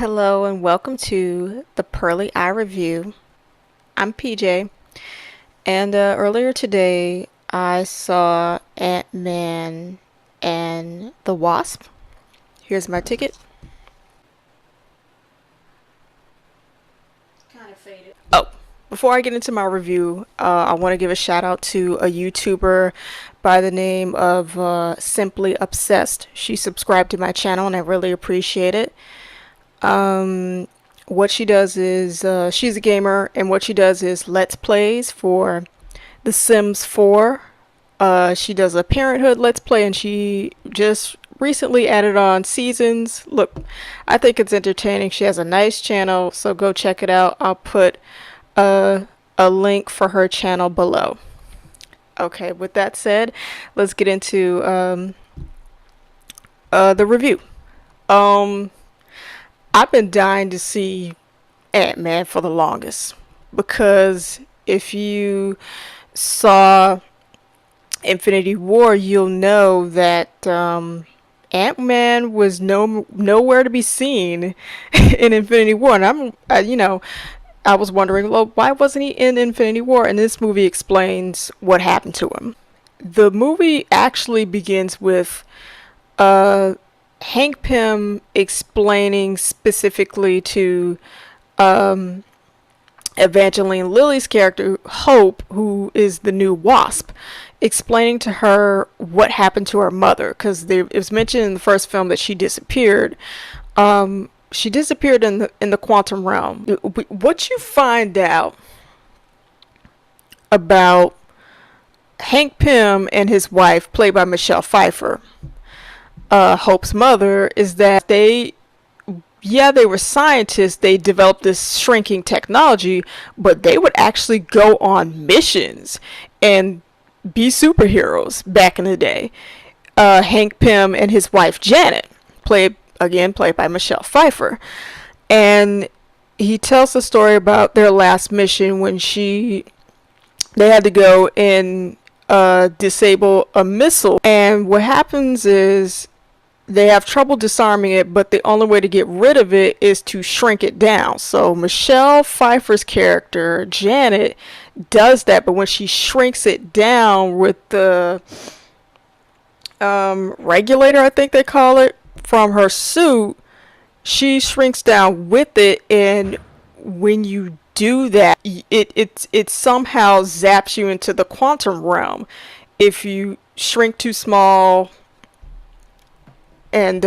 Hello and welcome to the Pearly Eye Review. I'm PJ, and earlier today I saw Ant-Man and the Wasp. Here's my ticket. Kind of faded. Oh, before I get into my review, I want to give a shout out to a YouTuber by the name of Simply Obsessed. She subscribed to my channel and I really appreciate it. What she does is she's a gamer, and what she does is let's plays for The Sims 4. She does a Parenthood let's play, and she just recently added on seasons. Look, I think it's entertaining. She has a nice channel, so go check it out. I'll put a link for her channel below. Okay, with that said, let's get into the review. I've been dying to see Ant-Man for the longest, because if you saw Infinity War, you'll know that Ant-Man was nowhere to be seen in Infinity War, and I was wondering, well, why wasn't he in Infinity War? And this movie explains what happened to him. The movie actually begins with Hank Pym explaining specifically to Evangeline Lilly's character, Hope, who is the new Wasp, explaining to her what happened to her mother, because it was mentioned in the first film that she disappeared. She disappeared in the quantum realm. What you find out about Hank Pym and his wife, played by Michelle Pfeiffer, Hope's mother, is that they were scientists. They developed this shrinking technology, but they would actually go on missions and be superheroes back in the day. Hank Pym and his wife Janet, played by Michelle Pfeiffer, and he tells the story about their last mission when they had to go and disable a missile, and what happens is they have trouble disarming it, but the only way to get rid of it is to shrink it down. So Michelle Pfeiffer's character, Janet, does that, but when she shrinks it down with the regulator, I think they call it, from her suit, she shrinks down with it, and when you do that, it somehow zaps you into the quantum realm. If you shrink too small, and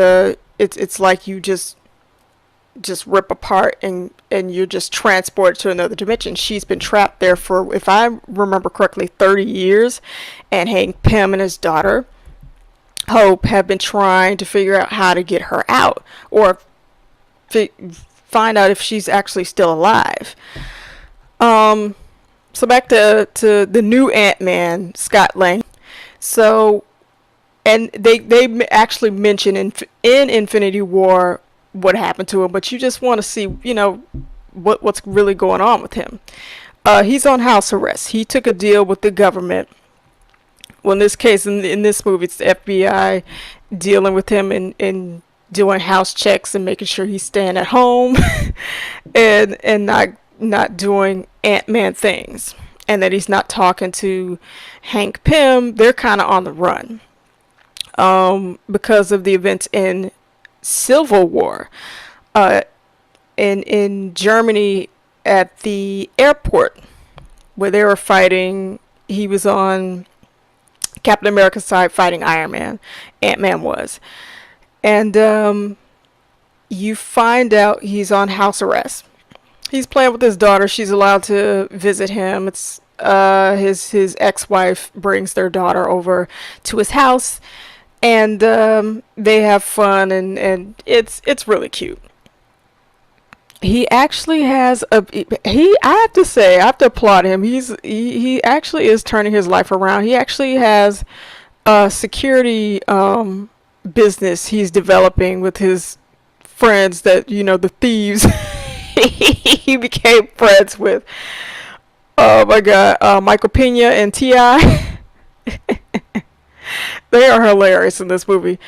it's like you just rip apart, and you're just transported to another dimension. She's been trapped there for, if I remember correctly, 30 years, and Hank Pym and his daughter Hope have been trying to figure out how to get her out, or find out if she's actually still alive. So back to the new Ant-Man, Scott Lang. So, and they actually mention in Infinity War what happened to him, but you just want to see, what's really going on with him. He's on house arrest. He took a deal with the government. Well, in this case, in this movie, it's the FBI dealing with him and doing house checks and making sure he's staying at home and not doing Ant-Man things, and that he's not talking to Hank Pym. They're kind of on the run because of the events in Civil War in Germany, at the airport where they were fighting. He was on Captain America's side fighting Iron Man. Ant-Man was. And you find out he's on house arrest. He's playing with his daughter. She's allowed to visit him. It's his ex-wife brings their daughter over to his house, and they have fun, and it's really cute. He actually has I have to say, I have to applaud him. He actually is turning his life around. He actually has a security business he's developing with his friends, that, the thieves he became friends with. Oh my god, Michael Pena and T.I. They are hilarious in this movie.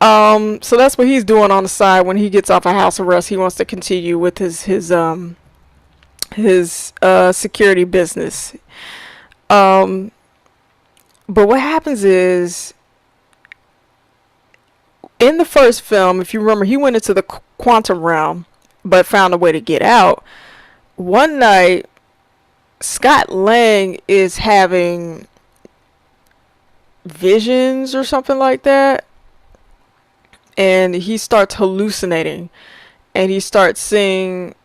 So that's what he's doing on the side when he gets off of house arrest. He wants to continue with his security business. Um, but what happens is, in the first film, if you remember, he went into the quantum realm, but found a way to get out. One night, Scott Lang is having visions or something like that, and he starts hallucinating, and he starts seeing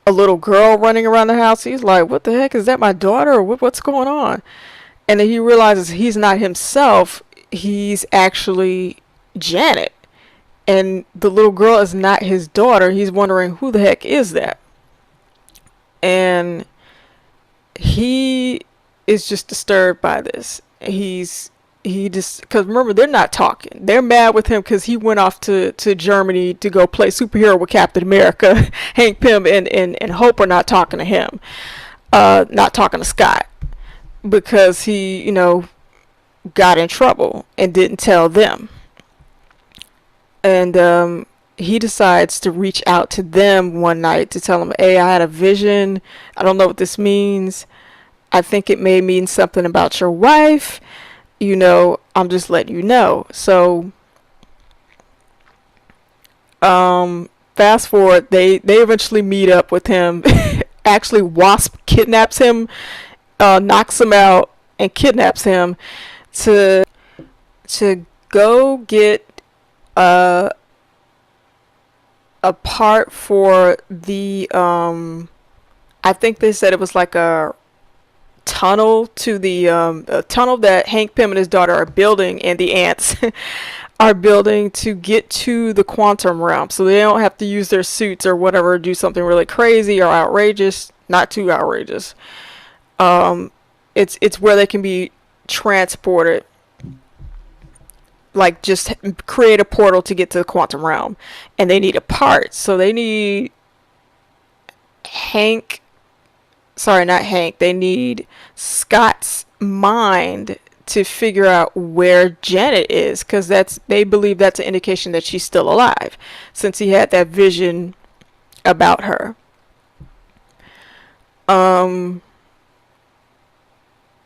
a little girl running around the house. He's like, what the heck, is that my daughter, or what's going on? And then he realizes he's not himself, he's actually Janet, and the little girl is not his daughter. He's wondering, who the heck is that? And he is just disturbed by this. He just, because remember, they're not talking. They're mad with him because he went off to Germany to go play superhero with Captain America. Hank Pym and Hope are not talking to him, not talking to Scott, because he, got in trouble and didn't tell them. And he decides to reach out to them one night to tell them, hey, I had a vision. I don't know what this means. I think it may mean something about your wife. I'm just letting you know. So, fast forward, they eventually meet up with him. Actually, Wasp kidnaps him, knocks him out, and kidnaps him to go get a part for the I think they said it was like a tunnel to the a tunnel that Hank Pym and his daughter are building, and the ants are building to get to the quantum realm, so they don't have to use their suits or whatever, do something really crazy or outrageous. Not too outrageous. It's where they can be transported, like just create a portal to get to the quantum realm, and they need a part. So they need they need Scott's mind to figure out where Janet is, because they believe that's an indication that she's still alive, since he had that vision about her.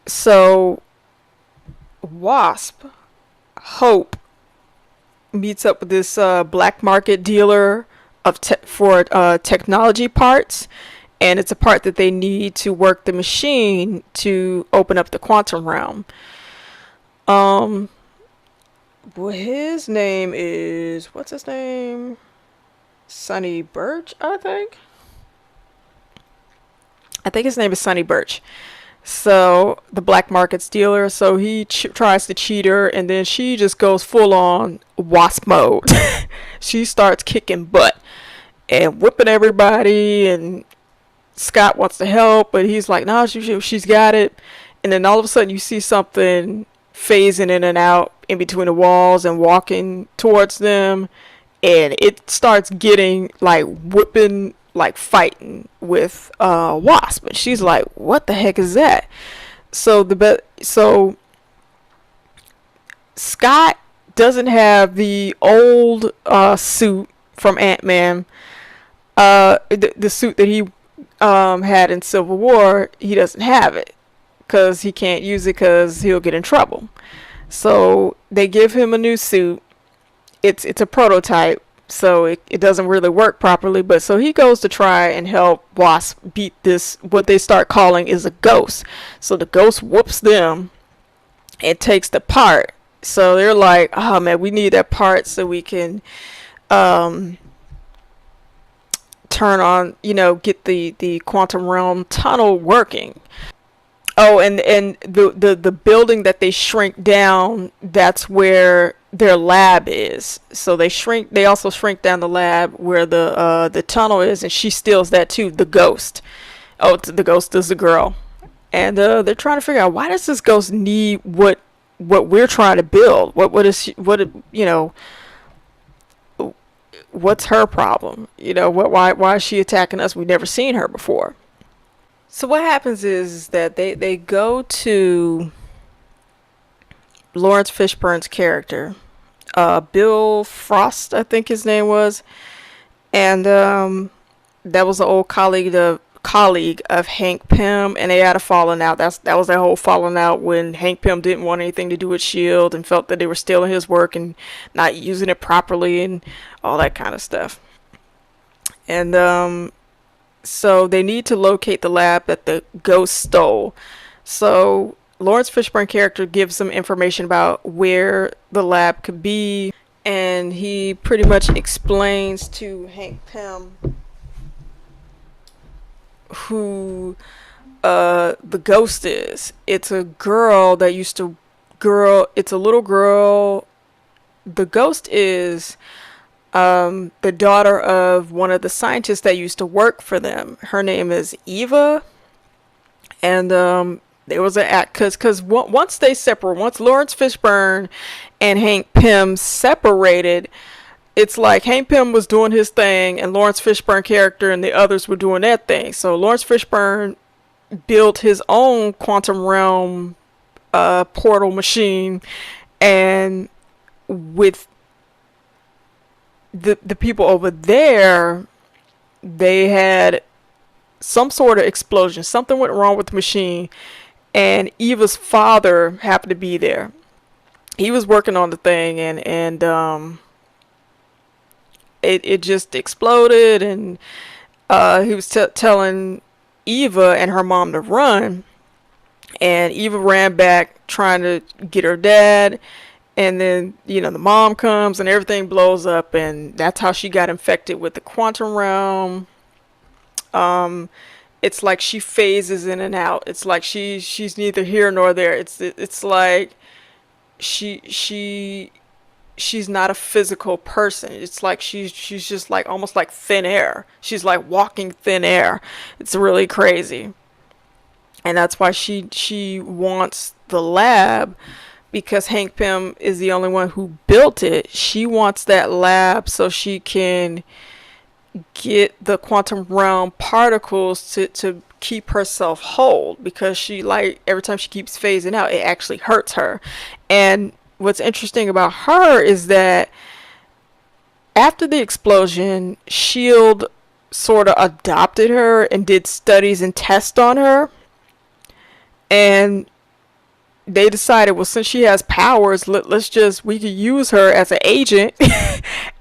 So Wasp, Hope, meets up with this black market dealer for technology parts, and it's a part that they need to work the machine to open up the quantum realm. Well, his name is, what's his name? Sonny Birch, I think his name is Sonny Birch. So the black market's dealer, so he tries to cheat her, and then she just goes full on Wasp mode. She starts kicking butt and whipping everybody, and Scott wants to help, but he's like, no, she's got it. And then all of a sudden you see something phasing in and out in between the walls and walking towards them, and it starts getting like whipping, like fighting with Wasp, and she's like, what the heck is that? So Scott doesn't have the old suit from Ant-Man, the suit that he had in Civil War. He doesn't have it because he can't use it because he'll get in trouble. So they give him a new suit. It's a prototype, so it doesn't really work properly, but so he goes to try and help Wasp beat this, what they start calling is a ghost. So the ghost whoops them and takes the part. So they're like, oh man, we need that part so we can turn on, get the quantum realm tunnel working. Oh, and the building that they shrink down, that's where their lab is. So they also shrink down the lab where the tunnel is, and she steals that too, the ghost. Oh, the ghost is the girl. And they're trying to figure out, why does this ghost need what we're trying to build? What's her problem? Why is she attacking us? We've never seen her before. So what happens is that they go to Lawrence Fishburne's character, Bill Frost, I think his name was, and that was an old colleague of Hank Pym, and they had a falling out. That was their whole falling out when Hank Pym didn't want anything to do with Shield and felt that they were stealing his work and not using it properly and all that kind of stuff. And so they need to locate the lab that the ghost stole. So Lawrence Fishburne character gives some information about where the lab could be, and he pretty much explains to Hank Pym who the ghost is. It's a girl that used to it's a little girl. The ghost is the daughter of one of the scientists that used to work for them. Her name is Eva, and there was an act because once they separate, once Lawrence Fishburne and Hank Pym separated, it's like Hank Pym was doing his thing and Lawrence Fishburne character and the others were doing their thing. So Lawrence Fishburne built his own quantum realm portal machine, and with the people over there, they had some sort of explosion. Something went wrong with the machine, and Eva's father happened to be there. He was working on the thing, and it just exploded, and he was telling Eva and her mom to run, and Eva ran back trying to get her dad, and then the mom comes and everything blows up, and that's how she got infected with the quantum realm. It's like she phases in and out. It's like she's neither here nor there. It's like she's not a physical person. It's like she's just like almost like thin air. She's like walking thin air. It's really crazy. And that's why she wants the lab, because Hank Pym is the only one who built it. She wants that lab so she can get the quantum realm particles to keep herself whole, because she, like, every time she keeps phasing out, it actually hurts her. And what's interesting about her is that after the explosion, Shield sort of adopted her and did studies and tests on her, and they decided, well, since she has powers, we could use her as an agent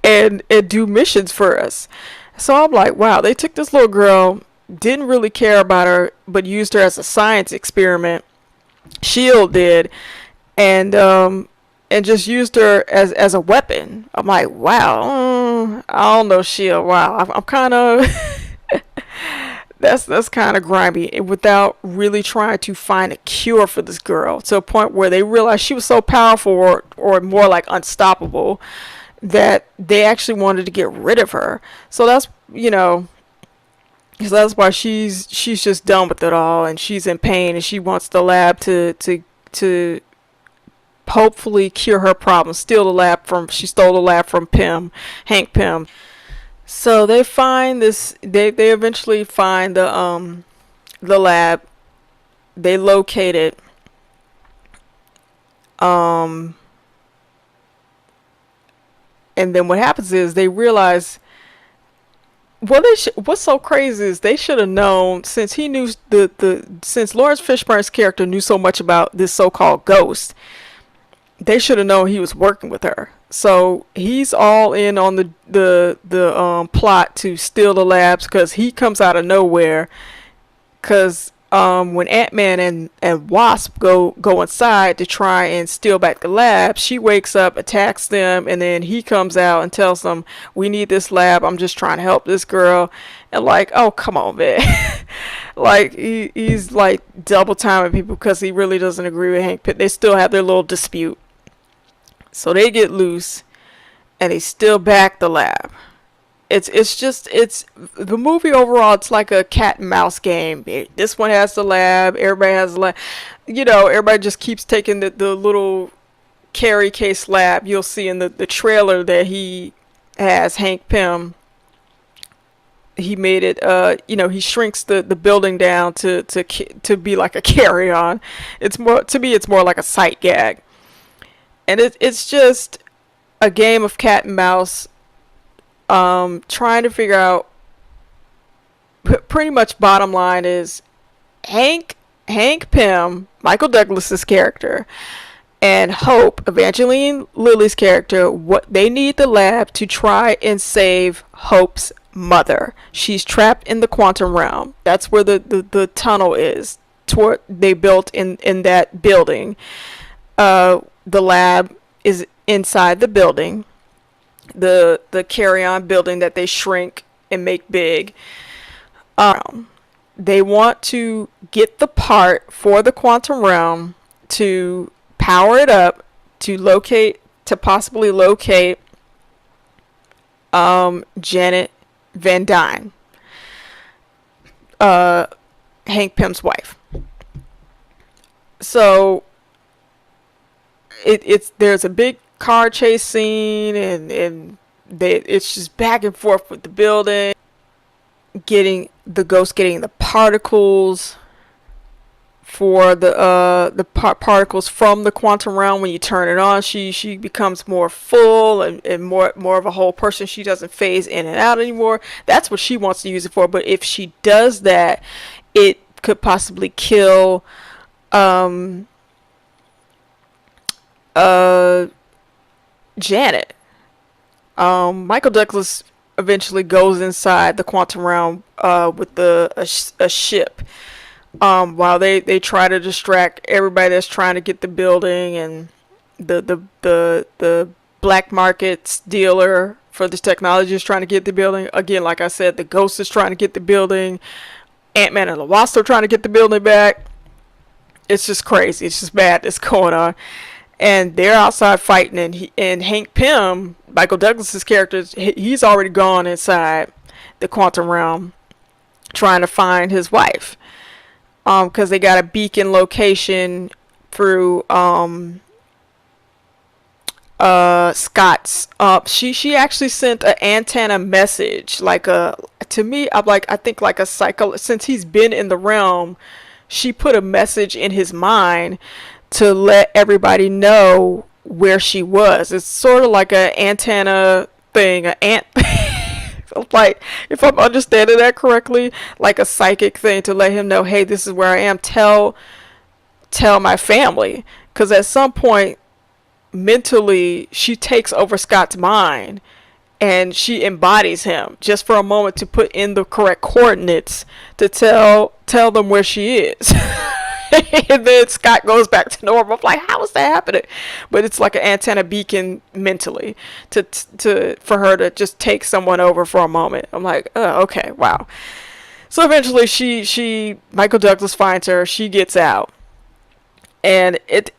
and do missions for us. So I'm like, wow, they took this little girl, didn't really care about her, but used her as a science experiment. Shield did, and just used her as a weapon. I'm like, wow, I don't know, Shield. Wow, I'm kind of that's kind of grimy, without really trying to find a cure for this girl, to a point where they realized she was so powerful, or more like unstoppable, that they actually wanted to get rid of her. So that's because that's why she's just done with it all, and she's in pain, and she wants the lab to hopefully cure her problem. She stole the lab from Hank Pym. So they find this. They eventually find the lab. They locate it. And then what happens is they realize. Well, what's so crazy is they should have known, since he knew since Lawrence Fishburne's character knew so much about this so-called ghost. They should have known he was working with her. So he's all in on the plot to steal the labs, because he comes out of nowhere. Because when Ant-Man and Wasp go inside to try and steal back the lab, she wakes up, attacks them, and then he comes out and tells them, "We need this lab. I'm just trying to help this girl." And like, oh, come on, man. Like he's like double timing people, because he really doesn't agree with Hank Pym. They still have their little dispute. So they get loose, and they still back the lab. It's the movie overall. It's like a cat and mouse game. This one has the lab. Everybody has the lab. Everybody just keeps taking the little carry case lab. You'll see in the trailer that he has, Hank Pym. He made it. He shrinks the building down to be like a carry-on. It's more like a sight gag. And it's just a game of cat and mouse, trying to figure out. Pretty much, bottom line is Hank Pym, Michael Douglas's character, and Hope, Evangeline Lilly's character, what they need the lab to try and save Hope's mother. She's trapped in the quantum realm. That's where the tunnel is. Toward they built in that building. The lab is inside the building. The carry-on building that they shrink and make big. They want to get the part for the quantum realm to power it up to possibly locate Janet Van Dyne, Hank Pym's wife. So it's there's a big car chase scene, and it's just back and forth with the building, getting the particles for the particles from the quantum realm. When you turn it on, she becomes more full and more of a whole person. She doesn't phase in and out anymore. That's what she wants to use it for. But if she does that, it could possibly kill Janet. Michael Douglas eventually goes inside the quantum realm with a ship, while they try to distract everybody that's trying to get the building, and the black markets dealer for this technology is trying to get the building. Again, like I said, the Ghost is trying to get the building. Ant-Man and the Wasp are trying to get the building back. It's just crazy. It's just bad that's going on. And they're outside fighting, and Hank Pym, Michael Douglas's character, he's already gone inside the quantum realm trying to find his wife. Because they got a beacon location through Scott's. She actually sent an antenna message, to me, I think like a psycho. Since he's been in the realm, she put a message in his mind to let everybody know where she was. It's sort of like an antenna thing, like, if I'm understanding that correctly, like a psychic thing to let him know, hey, this is where I am. Tell my family, because at some point, mentally, she takes over Scott's mind, and she embodies him just for a moment to put in the correct coordinates to tell them where she is. And then Scott goes back to normal. I'm like, how is that happening? But it's like an antenna beacon mentally for her to just take someone over for a moment. I'm like, oh, okay, wow. So eventually she Michael Douglas finds her. She gets out. And this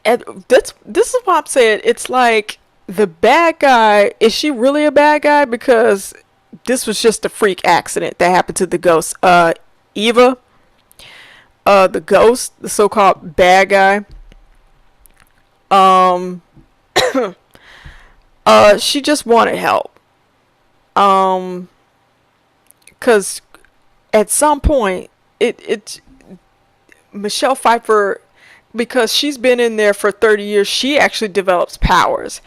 is what I'm saying. It's like, the bad guy, is she really a bad guy? Because this was just a freak accident that happened to the Ghost. Eva, the Ghost, the so-called bad guy, she just wanted help. Because at some point, Michelle Pfeiffer, because she's been in there for 30 years, she actually develops powers.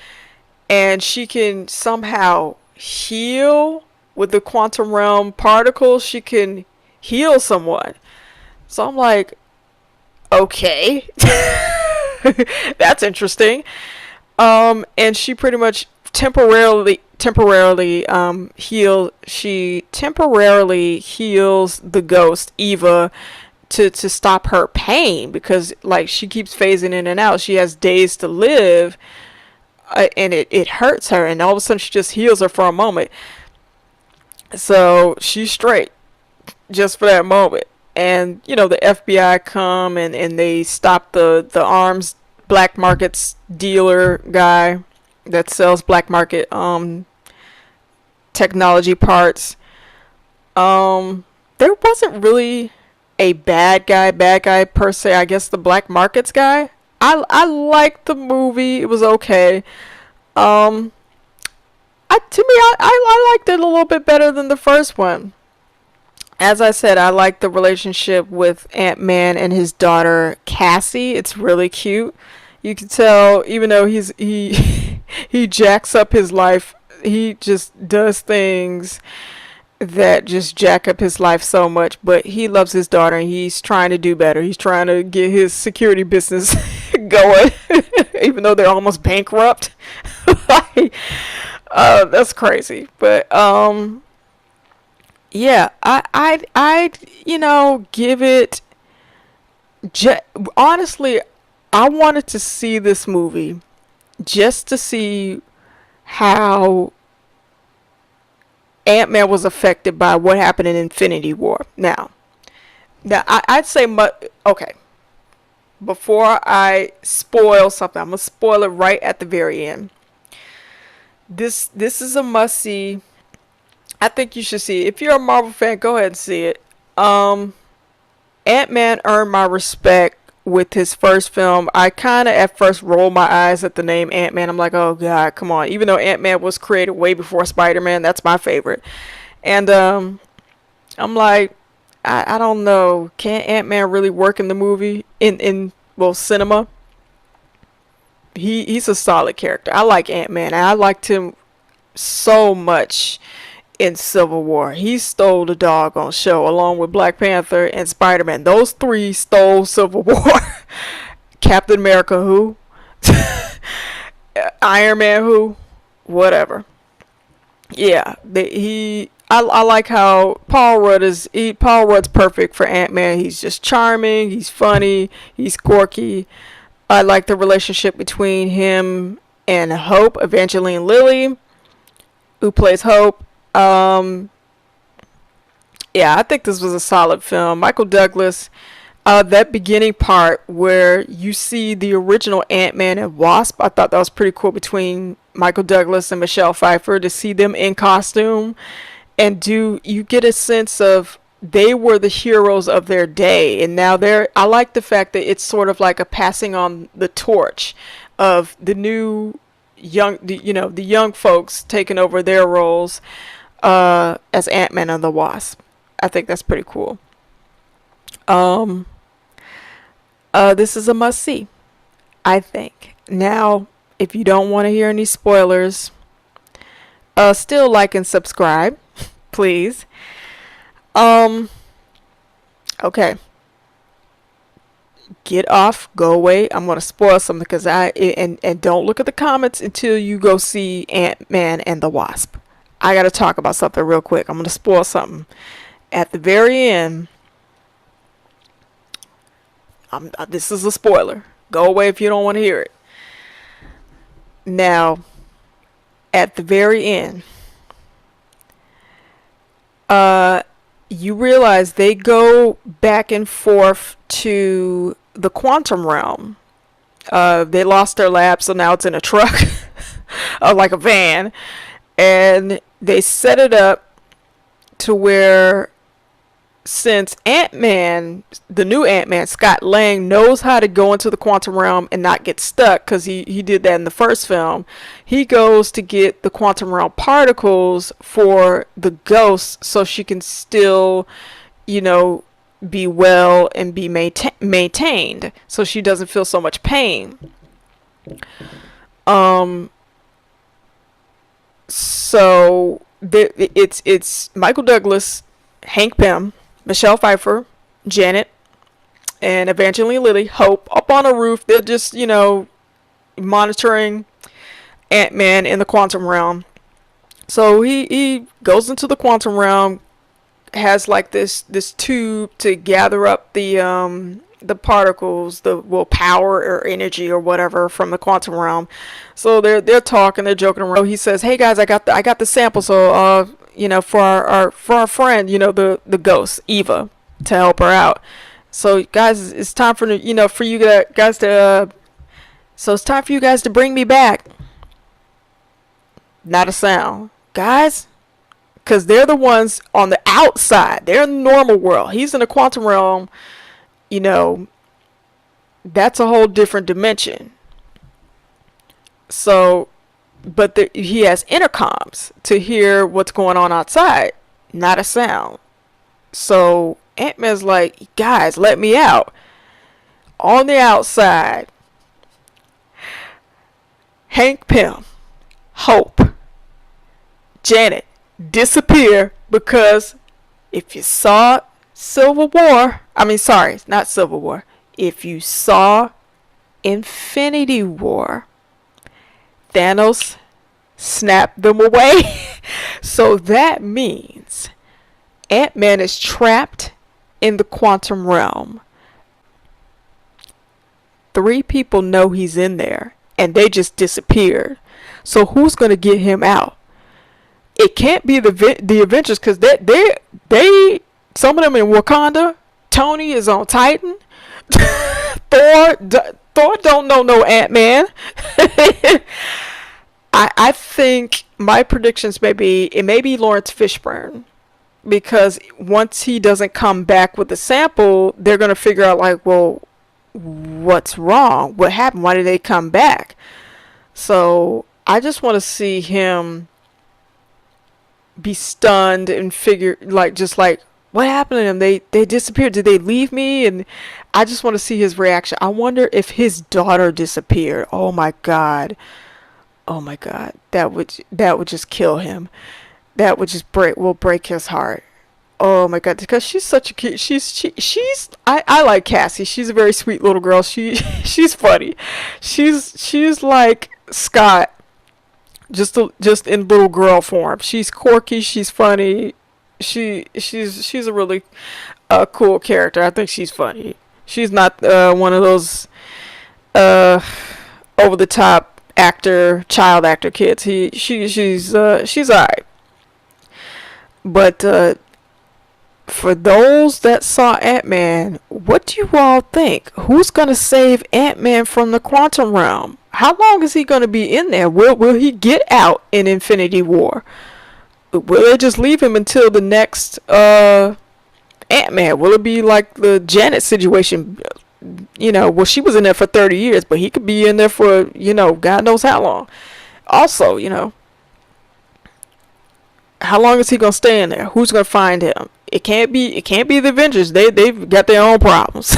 And she can somehow heal with the quantum realm particles. She can heal someone. So I'm like, okay, that's interesting. And she pretty much temporarily heals the Ghost, Eva, to stop her pain, because like she keeps phasing in and out. She has days to live. And it hurts her, and all of a sudden she just heals her for a moment. So she's straight just for that moment. And, the FBI come and they stop the arms black markets dealer guy that sells black market technology parts. There wasn't really a bad guy per se. I guess the black markets guy. I liked the movie. It was okay. I liked it a little bit better than the first one. As I said, I like the relationship with Ant-Man and his daughter Cassie. It's really cute. You can tell, even though he he jacks up his life, he just does things that just jack up his life so much. But he loves his daughter, and he's trying to do better. He's trying to get his security business going, even though they're almost bankrupt. Like, that's crazy. But yeah, I give it. Honestly, I wanted to see this movie just to see how Ant-Man was affected by what happened in Infinity War. Now, I'd say, okay, before I spoil something, I'm gonna spoil it right at the very end. This is a must see. I think you should see it. If you're a Marvel fan, go ahead and see it. Ant-Man earned my respect with his first film. I kind of at first rolled my eyes at the name Ant-Man. I'm like, oh god, come on. Even though Ant-Man was created way before Spider-Man, that's my favorite. And I'm like, I don't know. Can Ant-Man really work in the movie? In well, cinema? He's a solid character. I like Ant-Man. And I liked him so much in Civil War. He stole the doggone show along with Black Panther and Spider-Man. Those three stole Civil War. Captain America who? Iron Man who? Whatever. Yeah, I like how Paul Rudd's perfect for Ant-Man. He's just charming, he's funny, he's quirky. I like the relationship between him and Hope, Evangeline Lilly, who plays Hope. Yeah, I think this was a solid film. Michael Douglas, that beginning part where you see the original Ant-Man and Wasp, I thought that was pretty cool between Michael Douglas and Michelle Pfeiffer to see them in costume and you get a sense of they were the heroes of their day, and now I like the fact that it's sort of like a passing on the torch of the new the young folks taking over their roles as Ant-Man and the Wasp. I think that's pretty cool. This is a must see, I think. Now, if you don't want to hear any spoilers, still like and subscribe, please. Okay. Get off, go away. I'm gonna spoil something because and don't look at the comments until you go see Ant-Man and the Wasp. I gotta talk about something real quick. I'm gonna spoil something. At the very end, this is a spoiler. Go away if you don't want to hear it. Now, at the very end, you realize they go back and forth to the quantum realm. They lost their lab, so now it's in a truck, like a van, and they set it up to where, since Ant-Man, the new Ant-Man, Scott Lang, knows how to go into the quantum realm and not get stuck, because he did that in the first film, he goes to get the quantum realm particles for the ghost so she can still, be well and be maintained, so she doesn't feel so much pain. So it's Michael Douglas, Hank Pym, Michelle Pfeiffer, Janet, and Evangeline Lilly, Hope, up on a roof. They're just, monitoring Ant-Man in the quantum realm. So he goes into the quantum realm, has like this tube to gather up the particles, power or energy or whatever from the quantum realm. So they're talking, they're joking around. So he says, "Hey guys, I got the sample. So for our friend, the ghost Eva, to help her out. So guys, it's time for for you guys to so it's time for you guys to bring me back." Not a sound, guys, because they're the ones on the outside. They're in the normal world. He's in the quantum realm. That's a whole different dimension. So, but he has intercoms to hear what's going on outside. Not a sound. So Ant-Man's like, "Guys, let me out." On the outside, Hank Pym, Hope, Janet disappear because if you saw Civil War, not Civil War, if you saw Infinity War, Thanos snapped them away. So that means Ant-Man is trapped in the quantum realm. 3 people know he's in there and they just disappeared. So who's going to get him out? It can't be the Avengers, because they some of them in Wakanda. Tony is on Titan. Thor don't know no Ant-Man. I think my predictions may be Lawrence Fishburne, because once he doesn't come back with the sample, they're gonna figure out, like, well, what's wrong? What happened? Why did they come back? So I just want to see him be stunned and figure, like, what happened to them? They disappeared. Did they leave me? And I just want to see his reaction. I wonder if his daughter disappeared. Oh my god. That would just kill him. That would just break his heart. Oh my god, because she's such a cute. I like Cassie. She's a very sweet little girl. She's funny. She's like Scott, just in little girl form. She's quirky. She's funny. She's a really cool character. I think she's funny. She's not one of those over the top child actor kids. She's alright. But for those that saw Ant-Man, what do you all think? Who's gonna save Ant-Man from the quantum realm? How long is he gonna be in there? Will he get out in Infinity War? Will they just leave him until the next Ant-Man? Will it be like the Janet situation? Well, she was in there for 30 years, but he could be in there for, God knows how long. Also, how long is he gonna stay in there? Who's gonna find him? It can't be the Avengers. They've got their own problems.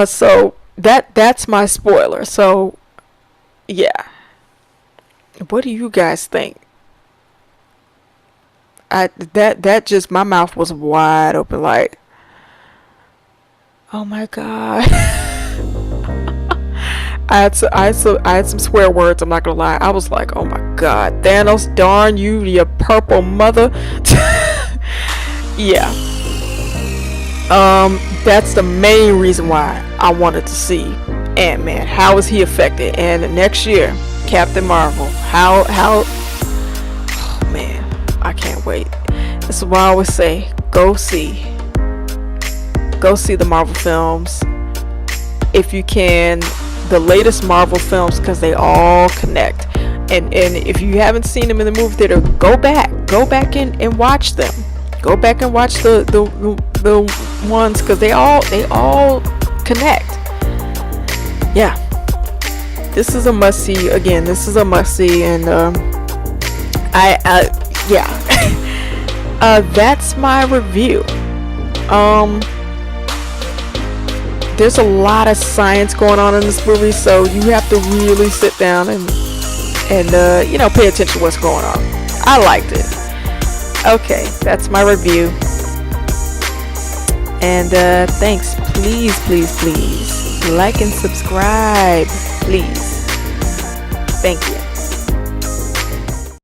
So that's my spoiler. So yeah. What do you guys think? That just, my mouth was wide open, like, oh my god. I had some swear words, I'm not gonna lie. I was like, oh my god, Thanos, darn you purple mother. Yeah. That's the main reason why I wanted to see Ant-Man. How is he affected? And next year, Captain Marvel. How oh man, I can't wait. This is why I always say, go see the Marvel films if you can, the latest Marvel films, because they all connect. And if you haven't seen them in the movie theater, go back and watch them. Go back and watch the ones, because they all connect. Yeah, this is a must see. Again, this is a must see, and yeah. That's my review. There's a lot of science going on in this movie, so you have to really sit down and pay attention to what's going on. I liked it. Okay, that's my review. And thanks. Please like and subscribe, please. Thank you.